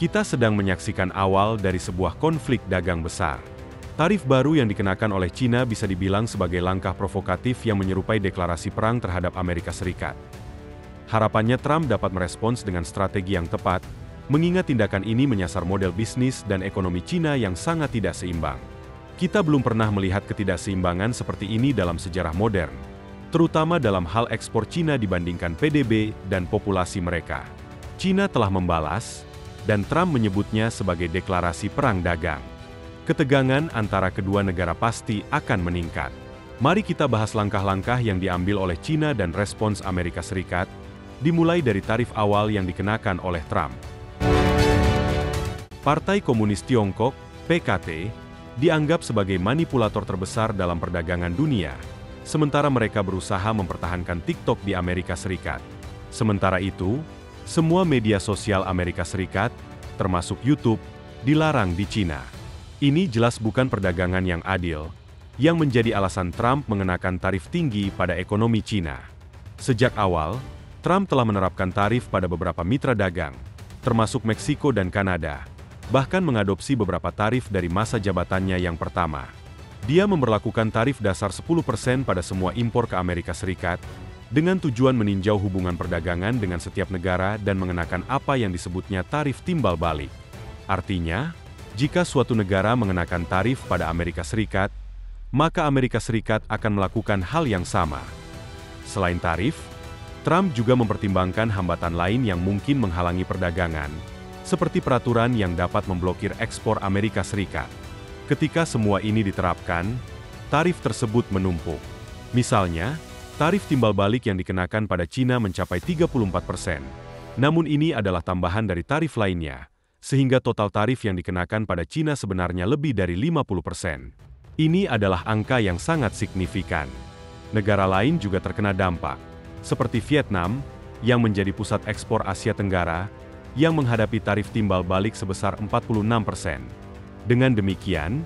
Kita sedang menyaksikan awal dari sebuah konflik dagang besar. Tarif baru yang dikenakan oleh Cina bisa dibilang sebagai langkah provokatif yang menyerupai deklarasi perang terhadap Amerika Serikat. Harapannya Trump dapat merespons dengan strategi yang tepat, mengingat tindakan ini menyasar model bisnis dan ekonomi Cina yang sangat tidak seimbang. Kita belum pernah melihat ketidakseimbangan seperti ini dalam sejarah modern, terutama dalam hal ekspor Cina dibandingkan PDB dan populasi mereka. Cina telah membalas, dan Trump menyebutnya sebagai deklarasi perang dagang. Ketegangan antara kedua negara pasti akan meningkat. Mari kita bahas langkah-langkah yang diambil oleh Cina dan respons Amerika Serikat, dimulai dari tarif awal yang dikenakan oleh Trump. Partai Komunis Tiongkok, PKT, dianggap sebagai manipulator terbesar dalam perdagangan dunia, sementara mereka berusaha mempertahankan TikTok di Amerika Serikat. Sementara itu, semua media sosial Amerika Serikat, termasuk YouTube, dilarang di Cina. Ini jelas bukan perdagangan yang adil, yang menjadi alasan Trump mengenakan tarif tinggi pada ekonomi Cina. Sejak awal, Trump telah menerapkan tarif pada beberapa mitra dagang, termasuk Meksiko dan Kanada, bahkan mengadopsi beberapa tarif dari masa jabatannya yang pertama. Dia memberlakukan tarif dasar 10% pada semua impor ke Amerika Serikat, dengan tujuan meninjau hubungan perdagangan dengan setiap negara dan mengenakan apa yang disebutnya tarif timbal balik. Artinya, jika suatu negara mengenakan tarif pada Amerika Serikat, maka Amerika Serikat akan melakukan hal yang sama. Selain tarif, Trump juga mempertimbangkan hambatan lain yang mungkin menghalangi perdagangan, seperti peraturan yang dapat memblokir ekspor Amerika Serikat. Ketika semua ini diterapkan, tarif tersebut menumpuk. Misalnya, tarif timbal balik yang dikenakan pada Cina mencapai 34%. Namun ini adalah tambahan dari tarif lainnya, sehingga total tarif yang dikenakan pada Cina sebenarnya lebih dari 50%. Ini adalah angka yang sangat signifikan. Negara lain juga terkena dampak, seperti Vietnam, yang menjadi pusat ekspor Asia Tenggara, yang menghadapi tarif timbal balik sebesar 46%. Dengan demikian,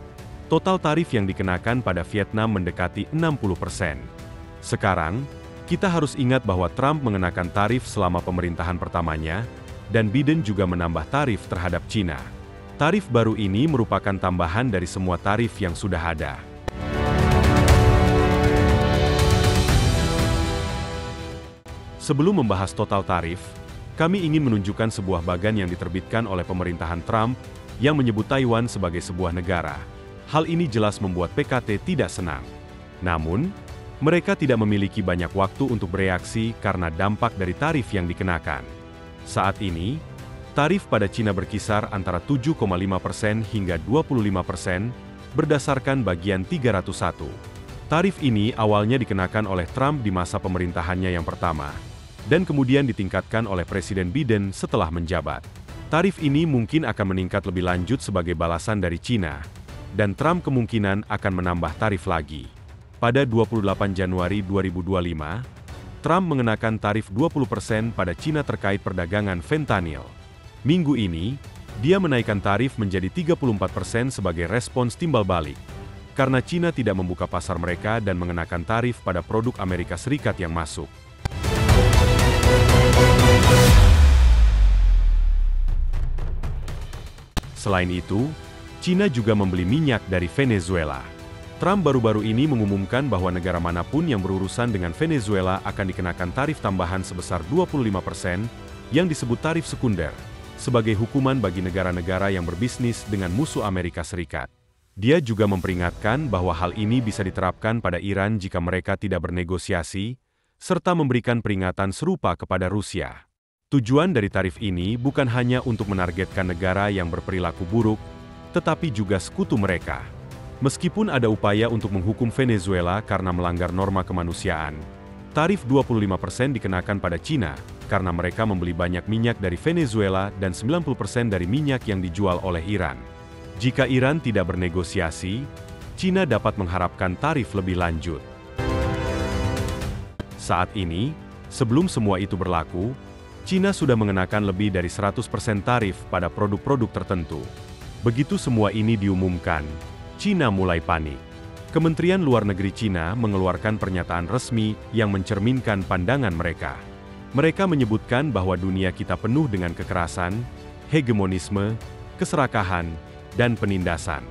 total tarif yang dikenakan pada Vietnam mendekati 60%. Sekarang, kita harus ingat bahwa Trump mengenakan tarif selama pemerintahan pertamanya, dan Biden juga menambah tarif terhadap Cina. Tarif baru ini merupakan tambahan dari semua tarif yang sudah ada. Sebelum membahas total tarif, kami ingin menunjukkan sebuah bagan yang diterbitkan oleh pemerintahan Trump yang menyebut Taiwan sebagai sebuah negara. Hal ini jelas membuat PKT tidak senang. Namun, mereka tidak memiliki banyak waktu untuk bereaksi karena dampak dari tarif yang dikenakan. Saat ini, tarif pada Cina berkisar antara 7,5% hingga 25% berdasarkan bagian 301. Tarif ini awalnya dikenakan oleh Trump di masa pemerintahannya yang pertama, dan kemudian ditingkatkan oleh Presiden Biden setelah menjabat. Tarif ini mungkin akan meningkat lebih lanjut sebagai balasan dari Cina, dan Trump kemungkinan akan menambah tarif lagi. Pada 28 Januari 2025, Trump mengenakan tarif 20% pada Cina terkait perdagangan fentanyl. Minggu ini, dia menaikkan tarif menjadi 34% sebagai respons timbal balik, karena Cina tidak membuka pasar mereka dan mengenakan tarif pada produk Amerika Serikat yang masuk. Selain itu, Cina juga membeli minyak dari Venezuela. Trump baru-baru ini mengumumkan bahwa negara manapun yang berurusan dengan Venezuela akan dikenakan tarif tambahan sebesar 25% yang disebut tarif sekunder, sebagai hukuman bagi negara-negara yang berbisnis dengan musuh Amerika Serikat. Dia juga memperingatkan bahwa hal ini bisa diterapkan pada Iran jika mereka tidak bernegosiasi, serta memberikan peringatan serupa kepada Rusia. Tujuan dari tarif ini bukan hanya untuk menargetkan negara yang berperilaku buruk, tetapi juga sekutu mereka. Meskipun ada upaya untuk menghukum Venezuela karena melanggar norma kemanusiaan, tarif 25% dikenakan pada Cina karena mereka membeli banyak minyak dari Venezuela dan 90% dari minyak yang dijual oleh Iran. Jika Iran tidak bernegosiasi, Cina dapat mengharapkan tarif lebih lanjut. Saat ini, sebelum semua itu berlaku, Cina sudah mengenakan lebih dari 100% tarif pada produk-produk tertentu. Begitu semua ini diumumkan, Cina mulai panik. Kementerian Luar Negeri Cina mengeluarkan pernyataan resmi yang mencerminkan pandangan mereka. Mereka menyebutkan bahwa dunia kita penuh dengan kekerasan, hegemonisme, keserakahan, dan penindasan.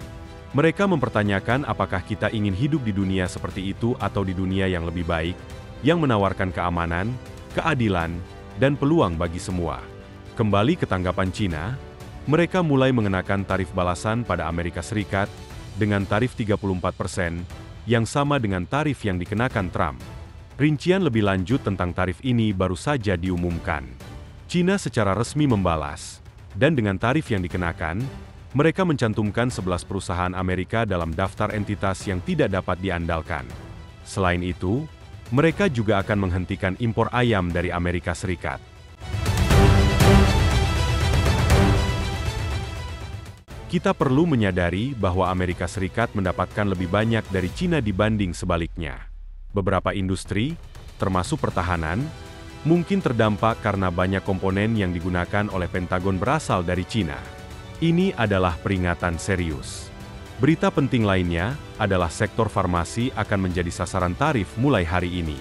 Mereka mempertanyakan apakah kita ingin hidup di dunia seperti itu atau di dunia yang lebih baik, yang menawarkan keamanan, keadilan, dan peluang bagi semua. Kembali ke tanggapan Cina, mereka mulai mengenakan tarif balasan pada Amerika Serikat dengan tarif 34%, yang sama dengan tarif yang dikenakan Trump. Rincian lebih lanjut tentang tarif ini baru saja diumumkan. Cina secara resmi membalas, dan dengan tarif yang dikenakan, mereka mencantumkan 11 perusahaan Amerika dalam daftar entitas yang tidak dapat diandalkan. Selain itu, mereka juga akan menghentikan impor ayam dari Amerika Serikat. Kita perlu menyadari bahwa Amerika Serikat mendapatkan lebih banyak dari Cina dibanding sebaliknya. Beberapa industri, termasuk pertahanan, mungkin terdampak karena banyak komponen yang digunakan oleh Pentagon berasal dari Cina. Ini adalah peringatan serius. Berita penting lainnya adalah sektor farmasi akan menjadi sasaran tarif mulai hari ini.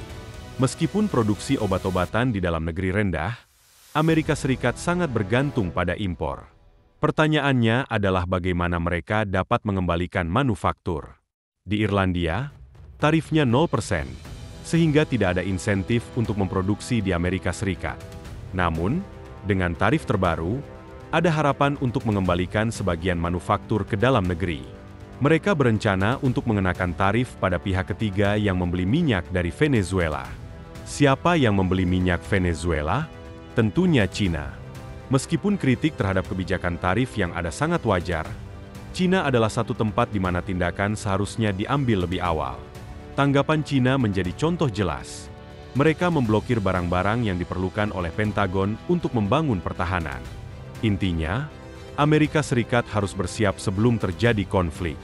Meskipun produksi obat-obatan di dalam negeri rendah, Amerika Serikat sangat bergantung pada impor. Pertanyaannya adalah bagaimana mereka dapat mengembalikan manufaktur. Di Irlandia, tarifnya 0%, sehingga tidak ada insentif untuk memproduksi di Amerika Serikat. Namun, dengan tarif terbaru, ada harapan untuk mengembalikan sebagian manufaktur ke dalam negeri. Mereka berencana untuk mengenakan tarif pada pihak ketiga yang membeli minyak dari Venezuela. Siapa yang membeli minyak Venezuela? Tentunya Cina. Meskipun kritik terhadap kebijakan tarif yang ada sangat wajar, Cina adalah satu tempat di mana tindakan seharusnya diambil lebih awal. Tanggapan Cina menjadi contoh jelas. Mereka memblokir barang-barang yang diperlukan oleh Pentagon untuk membangun pertahanan. Intinya, Amerika Serikat harus bersiap sebelum terjadi konflik.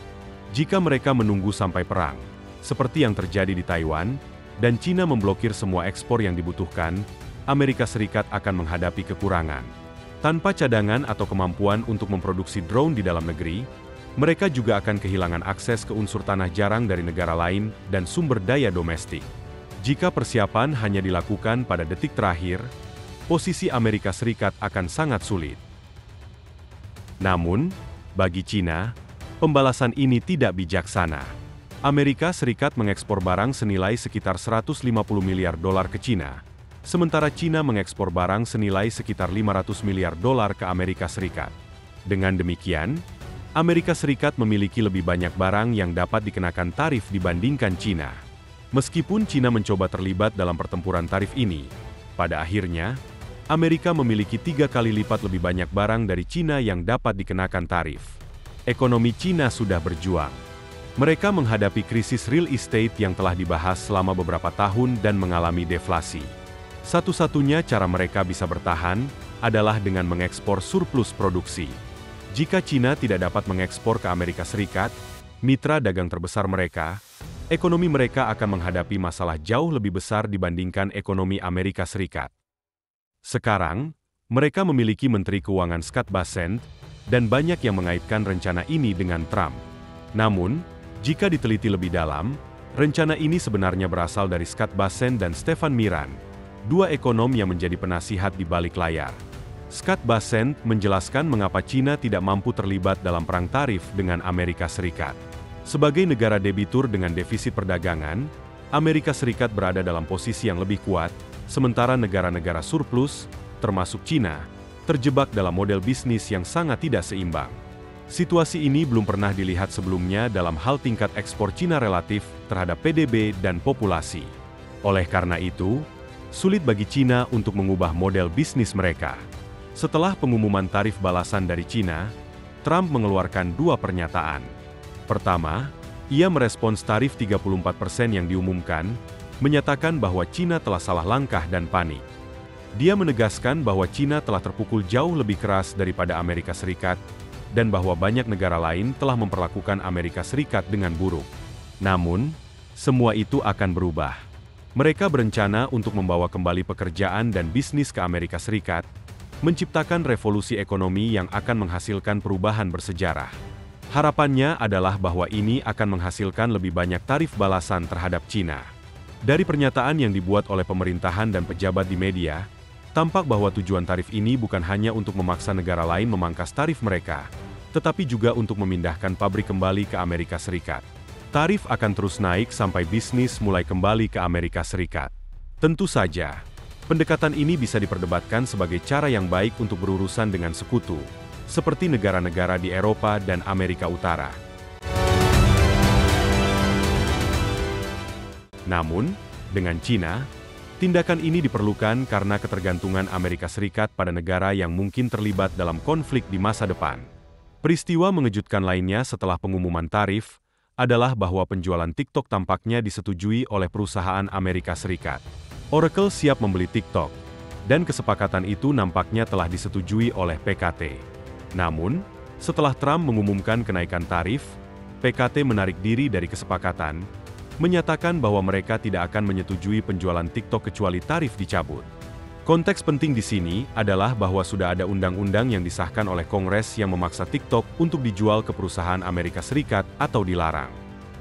Jika mereka menunggu sampai perang, seperti yang terjadi di Taiwan, dan Cina memblokir semua ekspor yang dibutuhkan, Amerika Serikat akan menghadapi kekurangan. Tanpa cadangan atau kemampuan untuk memproduksi drone di dalam negeri, mereka juga akan kehilangan akses ke unsur tanah jarang dari negara lain dan sumber daya domestik. Jika persiapan hanya dilakukan pada detik terakhir, posisi Amerika Serikat akan sangat sulit. Namun, bagi Cina, pembalasan ini tidak bijaksana. Amerika Serikat mengekspor barang senilai sekitar 150 miliar dolar ke Cina, sementara Cina mengekspor barang senilai sekitar 500 miliar dolar ke Amerika Serikat. Dengan demikian, Amerika Serikat memiliki lebih banyak barang yang dapat dikenakan tarif dibandingkan Cina. Meskipun Cina mencoba terlibat dalam pertempuran tarif ini, pada akhirnya, Amerika memiliki 3 kali lipat lebih banyak barang dari Cina yang dapat dikenakan tarif. Ekonomi Cina sudah berjuang. Mereka menghadapi krisis real estate yang telah dibahas selama beberapa tahun dan mengalami deflasi. Satu-satunya cara mereka bisa bertahan adalah dengan mengekspor surplus produksi. Jika Cina tidak dapat mengekspor ke Amerika Serikat, mitra dagang terbesar mereka, ekonomi mereka akan menghadapi masalah jauh lebih besar dibandingkan ekonomi Amerika Serikat. Sekarang, mereka memiliki Menteri Keuangan Scott Bessent, dan banyak yang mengaitkan rencana ini dengan Trump. Namun, jika diteliti lebih dalam, rencana ini sebenarnya berasal dari Scott Bessent dan Stefan Miran, dua ekonom yang menjadi penasihat di balik layar. Scott Bessent menjelaskan mengapa Cina tidak mampu terlibat dalam perang tarif dengan Amerika Serikat. Sebagai negara debitur dengan defisit perdagangan, Amerika Serikat berada dalam posisi yang lebih kuat, sementara negara-negara surplus, termasuk Cina, terjebak dalam model bisnis yang sangat tidak seimbang. Situasi ini belum pernah dilihat sebelumnya dalam hal tingkat ekspor Cina relatif terhadap PDB dan populasi. Oleh karena itu, sulit bagi Cina untuk mengubah model bisnis mereka. Setelah pengumuman tarif balasan dari Cina, Trump mengeluarkan dua pernyataan. Pertama, ia merespons tarif 34% yang diumumkan, menyatakan bahwa Cina telah salah langkah dan panik. Dia menegaskan bahwa Cina telah terpukul jauh lebih keras daripada Amerika Serikat, dan bahwa banyak negara lain telah memperlakukan Amerika Serikat dengan buruk. Namun, semua itu akan berubah. Mereka berencana untuk membawa kembali pekerjaan dan bisnis ke Amerika Serikat, menciptakan revolusi ekonomi yang akan menghasilkan perubahan bersejarah. Harapannya adalah bahwa ini akan menghasilkan lebih banyak tarif balasan terhadap Cina. Dari pernyataan yang dibuat oleh pemerintahan dan pejabat di media, Tampak bahwa tujuan tarif ini bukan hanya untuk memaksa negara lain memangkas tarif mereka, tetapi juga untuk memindahkan pabrik kembali ke Amerika Serikat. Tarif akan terus naik sampai bisnis mulai kembali ke Amerika Serikat. Tentu saja, pendekatan ini bisa diperdebatkan sebagai cara yang baik untuk berurusan dengan sekutu, seperti negara-negara di Eropa dan Amerika Utara. Namun, dengan China, tindakan ini diperlukan karena ketergantungan Amerika Serikat pada negara yang mungkin terlibat dalam konflik di masa depan. Peristiwa mengejutkan lainnya setelah pengumuman tarif adalah bahwa penjualan TikTok tampaknya disetujui oleh perusahaan Amerika Serikat. Oracle siap membeli TikTok, dan kesepakatan itu nampaknya telah disetujui oleh PKT. Namun, setelah Trump mengumumkan kenaikan tarif, PKT menarik diri dari kesepakatan, menyatakan bahwa mereka tidak akan menyetujui penjualan TikTok kecuali tarif dicabut. Konteks penting di sini adalah bahwa sudah ada undang-undang yang disahkan oleh Kongres yang memaksa TikTok untuk dijual ke perusahaan Amerika Serikat atau dilarang.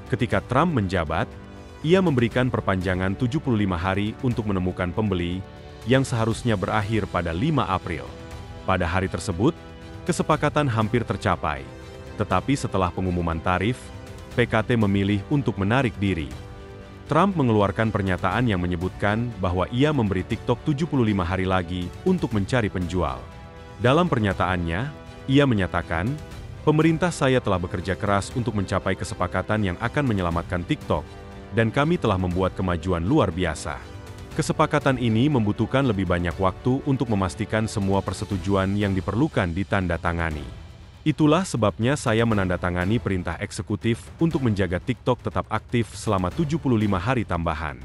Ketika Trump menjabat, ia memberikan perpanjangan 75 hari untuk menemukan pembeli, yang seharusnya berakhir pada 5 April. Pada hari tersebut, kesepakatan hampir tercapai. Tetapi setelah pengumuman tarif, PKT memilih untuk menarik diri. Trump mengeluarkan pernyataan yang menyebutkan bahwa ia memberi TikTok 75 hari lagi untuk mencari penjual. Dalam pernyataannya, ia menyatakan, "Pemerintah saya telah bekerja keras untuk mencapai kesepakatan yang akan menyelamatkan TikTok, dan kami telah membuat kemajuan luar biasa. Kesepakatan ini membutuhkan lebih banyak waktu untuk memastikan semua persetujuan yang diperlukan ditandatangani. Itulah sebabnya saya menandatangani perintah eksekutif untuk menjaga TikTok tetap aktif selama 75 hari tambahan."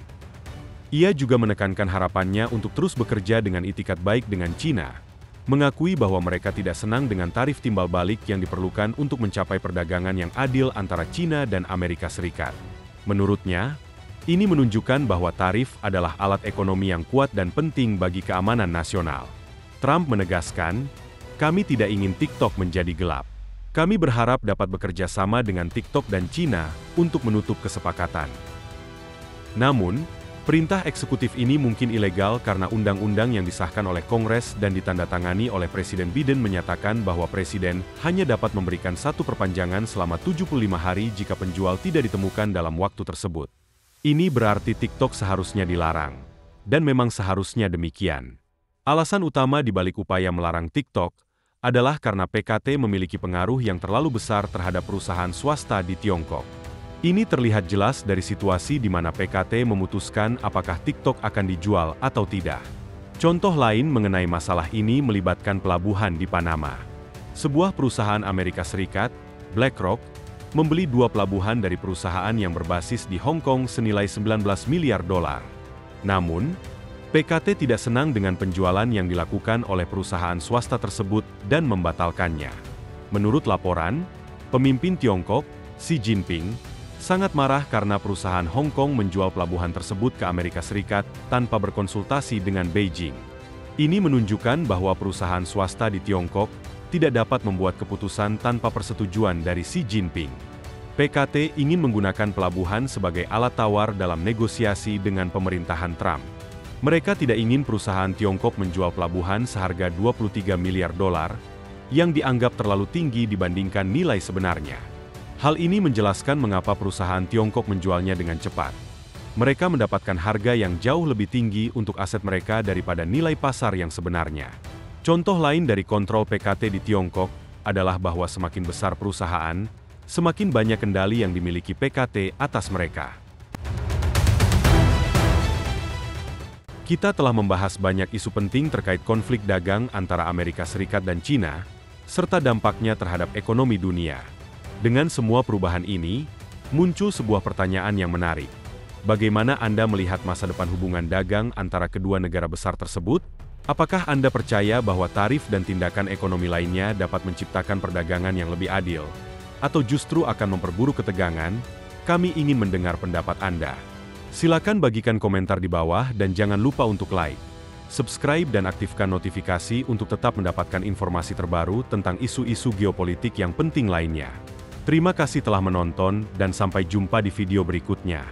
Ia juga menekankan harapannya untuk terus bekerja dengan itikat baik dengan China, mengakui bahwa mereka tidak senang dengan tarif timbal balik yang diperlukan untuk mencapai perdagangan yang adil antara China dan Amerika Serikat. Menurutnya, ini menunjukkan bahwa tarif adalah alat ekonomi yang kuat dan penting bagi keamanan nasional. Trump menegaskan, "Kami tidak ingin TikTok menjadi gelap. Kami berharap dapat bekerja sama dengan TikTok dan China untuk menutup kesepakatan." Namun, perintah eksekutif ini mungkin ilegal karena undang-undang yang disahkan oleh Kongres dan ditandatangani oleh Presiden Biden menyatakan bahwa Presiden hanya dapat memberikan satu perpanjangan selama 75 hari jika penjual tidak ditemukan dalam waktu tersebut. Ini berarti TikTok seharusnya dilarang. Dan memang seharusnya demikian. Alasan utama di balik upaya melarang TikTok adalah karena PKT memiliki pengaruh yang terlalu besar terhadap perusahaan swasta di Tiongkok. Ini terlihat jelas dari situasi di mana PKT memutuskan apakah TikTok akan dijual atau tidak. Contoh lain mengenai masalah ini melibatkan pelabuhan di Panama. Sebuah perusahaan Amerika Serikat, BlackRock, membeli 2 pelabuhan dari perusahaan yang berbasis di Hong Kong senilai 19 miliar dolar. Namun, PKT tidak senang dengan penjualan yang dilakukan oleh perusahaan swasta tersebut dan membatalkannya. Menurut laporan, pemimpin Tiongkok, Xi Jinping, sangat marah karena perusahaan Hong Kong menjual pelabuhan tersebut ke Amerika Serikat tanpa berkonsultasi dengan Beijing. Ini menunjukkan bahwa perusahaan swasta di Tiongkok tidak dapat membuat keputusan tanpa persetujuan dari Xi Jinping. PKT ingin menggunakan pelabuhan sebagai alat tawar dalam negosiasi dengan pemerintahan Trump. Mereka tidak ingin perusahaan Tiongkok menjual pelabuhan seharga 23 miliar dolar, yang dianggap terlalu tinggi dibandingkan nilai sebenarnya. Hal ini menjelaskan mengapa perusahaan Tiongkok menjualnya dengan cepat. Mereka mendapatkan harga yang jauh lebih tinggi untuk aset mereka daripada nilai pasar yang sebenarnya. Contoh lain dari kontrol PKT di Tiongkok adalah bahwa semakin besar perusahaan, semakin banyak kendali yang dimiliki PKT atas mereka. Kita telah membahas banyak isu penting terkait konflik dagang antara Amerika Serikat dan China, serta dampaknya terhadap ekonomi dunia. Dengan semua perubahan ini, muncul sebuah pertanyaan yang menarik. Bagaimana Anda melihat masa depan hubungan dagang antara kedua negara besar tersebut? Apakah Anda percaya bahwa tarif dan tindakan ekonomi lainnya dapat menciptakan perdagangan yang lebih adil? Atau justru akan memperburuk ketegangan? Kami ingin mendengar pendapat Anda. Silakan bagikan komentar di bawah dan jangan lupa untuk like, subscribe dan aktifkan notifikasi untuk tetap mendapatkan informasi terbaru tentang isu-isu geopolitik yang penting lainnya. Terima kasih telah menonton dan sampai jumpa di video berikutnya.